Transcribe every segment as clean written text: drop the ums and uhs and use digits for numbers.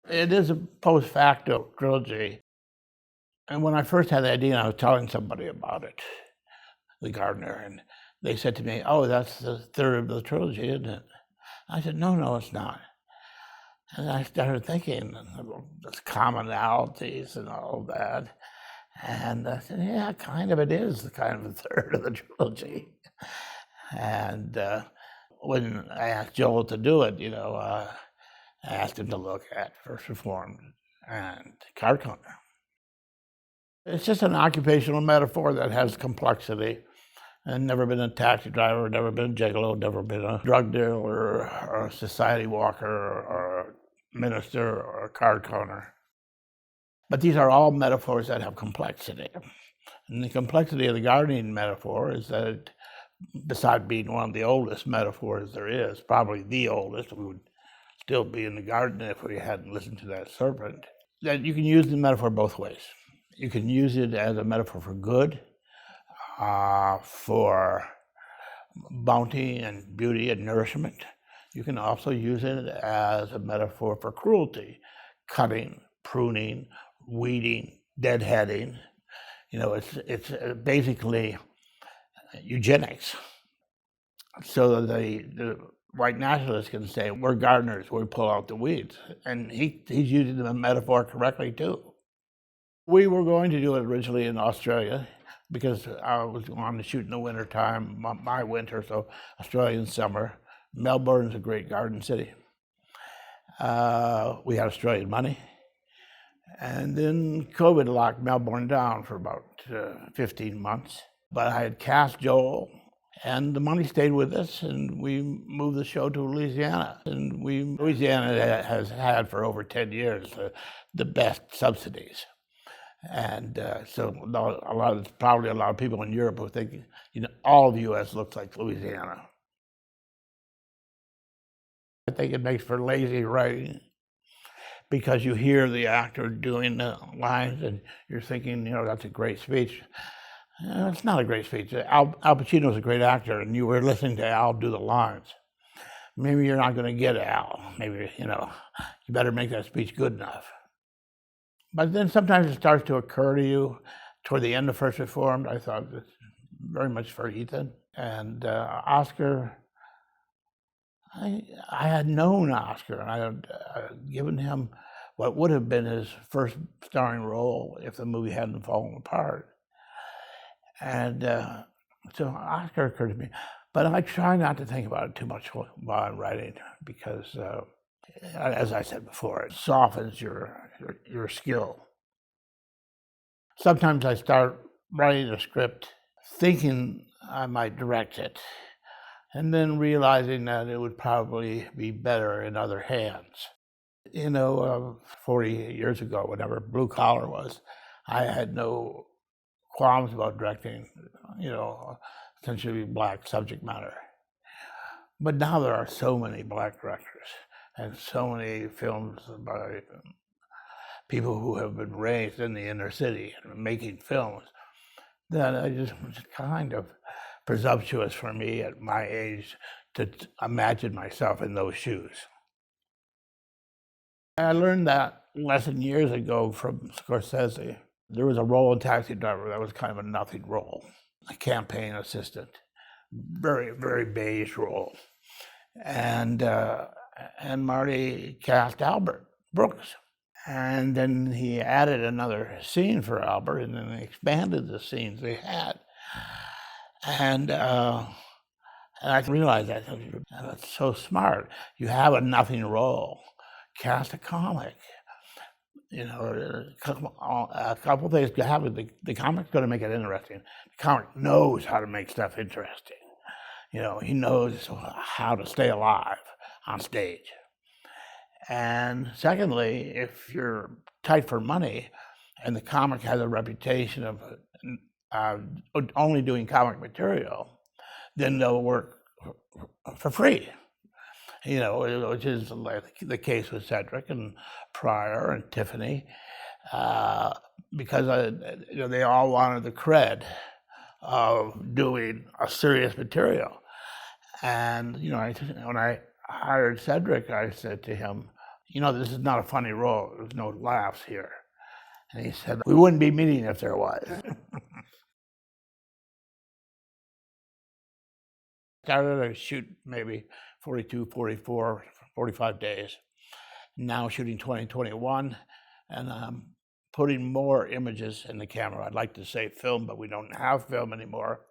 It is a post facto trilogy. And when I first had the idea, I was telling somebody about it, the gardener, and they said to me, "Oh, that's the third of the trilogy, isn't it?" I said, "No, it's not." And I started thinking about the commonalities and all that. And I said, "Yeah, kind of it is kind of the third of the trilogy." And when I asked Joel to do it, I asked him to look at First Reformed and Card Counter. It's just an occupational metaphor that has complexity. And never been a taxi driver, never been a gigolo, never been a drug dealer or a society walker or a minister or a card counter. But these are all metaphors that have complexity. And the complexity of the gardening metaphor is that it, besides being one of the oldest metaphors there is, probably the oldest, we would still be in the garden if we hadn't listened to that serpent, that you can use the metaphor both ways. You can use it as a metaphor for good, for bounty and beauty and nourishment. You can also use it as a metaphor for cruelty, cutting, pruning, weeding, deadheading. It's basically eugenics. So the white nationalist can say, "We're gardeners, we pull out the weeds." And he's using the metaphor correctly too. We were going to do it originally in Australia because I was going to shoot in the wintertime, my winter, so Australian summer. Melbourne's a great garden city. We had Australian money. And then COVID locked Melbourne down for about 15 months. But I had cast Joel, and the money stayed with us, and we moved the show to Louisiana. And Louisiana has had for over 10 years the best subsidies. And so probably a lot of people in Europe who think, all of the U.S. looks like Louisiana. I think it makes for lazy writing because you hear the actor doing the lines and you're thinking, that's a great speech. It's not a great speech. Al Pacino's a great actor, and you were listening to Al do the lines. Maybe you're not going to get Al. Maybe, you better make that speech good enough. But then sometimes it starts to occur to you toward the end of First Reformed. I thought it's very much for Ethan. And Oscar, I had known Oscar, and I had given him what would have been his first starring role if the movie hadn't fallen apart. And so Oscar occurred to me. But I try not to think about it too much while I'm writing because, as I said before, it softens your skill. Sometimes I start writing a script thinking I might direct it, and then realizing that it would probably be better in other hands. 40 years ago, whenever Blue Collar was, I had no qualms about directing, essentially black subject matter. But now there are so many black directors and so many films by people who have been raised in the inner city and making films that it's kind of presumptuous for me at my age to imagine myself in those shoes. I learned that lesson years ago from Scorsese. There was a role in Taxi Driver that was kind of a nothing role, a campaign assistant, very, very beige role. And Marty cast Albert Brooks. And then he added another scene for Albert, and then they expanded the scenes they had. And I realized that's so smart. You have a nothing role, cast a comic. A couple things to have. The comic's going to make it interesting. The comic knows how to make stuff interesting. He knows how to stay alive on stage. And secondly, if you're tight for money and the comic has a reputation of only doing comic material, then they'll work for free, which is like the case with Cedric and Pryor and Tiffany, because they all wanted the cred of doing a serious material. And when I hired Cedric, I said to him, you know, this is not a funny role. There's no laughs here. And he said, we wouldn't be meeting if there was. Started to shoot maybe 42, 44, 45 days. Now shooting 2021, and I'm putting more images in the camera. I'd like to say film, but we don't have film anymore.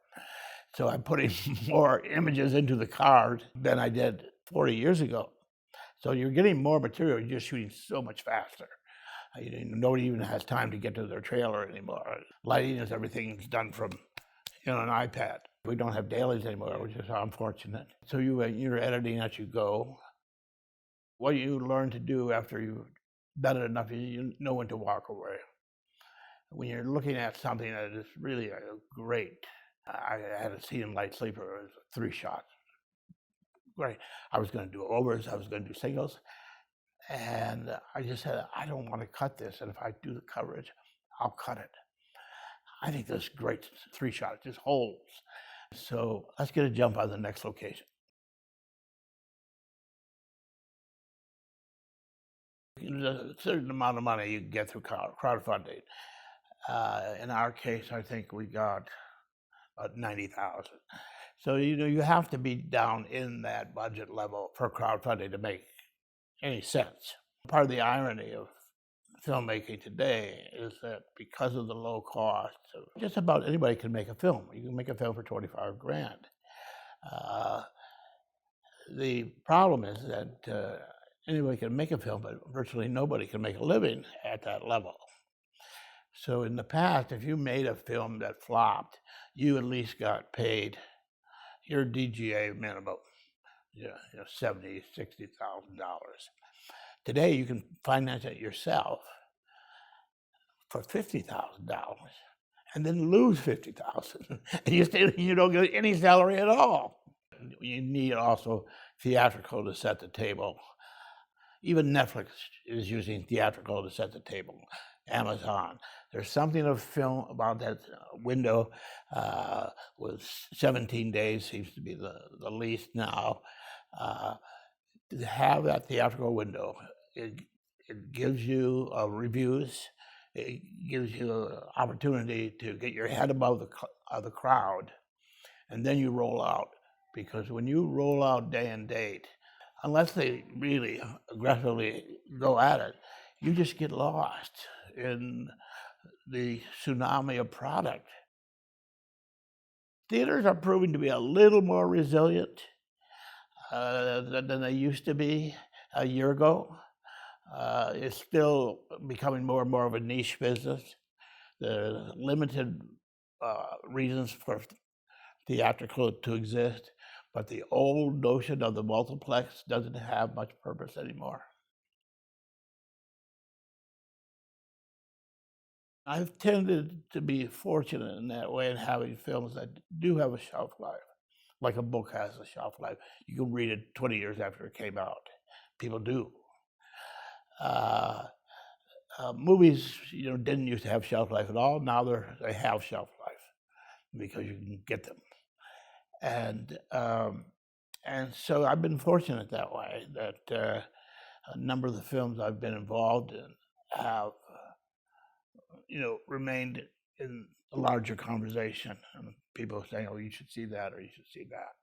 So I'm putting more images into the card than I did 40 years ago. So you're getting more material, you're just shooting so much faster. Nobody even has time to get to their trailer anymore. Lighting is everything's done from an iPad. We don't have dailies anymore, which is unfortunate. So you're editing as you go. What you learn to do after you've done it enough, you know when to walk away. When you're looking at something that is really great, I had a scene in Light Sleeper, it was 3 shots. Great. I was going to do overs, I was going to do singles, and I just said, I don't want to cut this, and if I do the coverage, I'll cut it. I think this great 3 shot, just holds. So let's get a jump on the next location. There's a certain amount of money you can get through crowdfunding. In our case, I think we got about 90,000. So you have to be down in that budget level for crowdfunding to make any sense. Part of the irony of filmmaking today is that because of the low cost, just about anybody can make a film. You can make a film for 25 grand. The problem is that anybody can make a film, but virtually nobody can make a living at that level. So in the past, if you made a film that flopped, you at least got paid your DGA minimum, $70,000, $60,000. Today, you can finance it yourself for $50,000 and then lose $50,000, and you don't get any salary at all. You need also theatrical to set the table. Even Netflix is using theatrical to set the table. Amazon. There's something of film about that window with 17 days seems to be the least now. To have that theatrical window, it gives you reviews. It gives you an opportunity to get your head above the crowd, and then you roll out. Because when you roll out day and date, unless they really aggressively go at it, you just get lost in the tsunami of product. Theaters are proving to be a little more resilient than they used to be a year ago. It's still becoming more and more of a niche business. There are limited reasons for theatrical to exist, but the old notion of the multiplex doesn't have much purpose anymore. I've tended to be fortunate in that way in having films that do have a shelf life, like a book has a shelf life. You can read it 20 years after it came out. People do. Movies, didn't used to have shelf life at all. Now they have shelf life because you can get them. And so I've been fortunate that way, that a number of the films I've been involved in have remained in a larger conversation, and people saying, "Oh, you should see that," or "You should see that."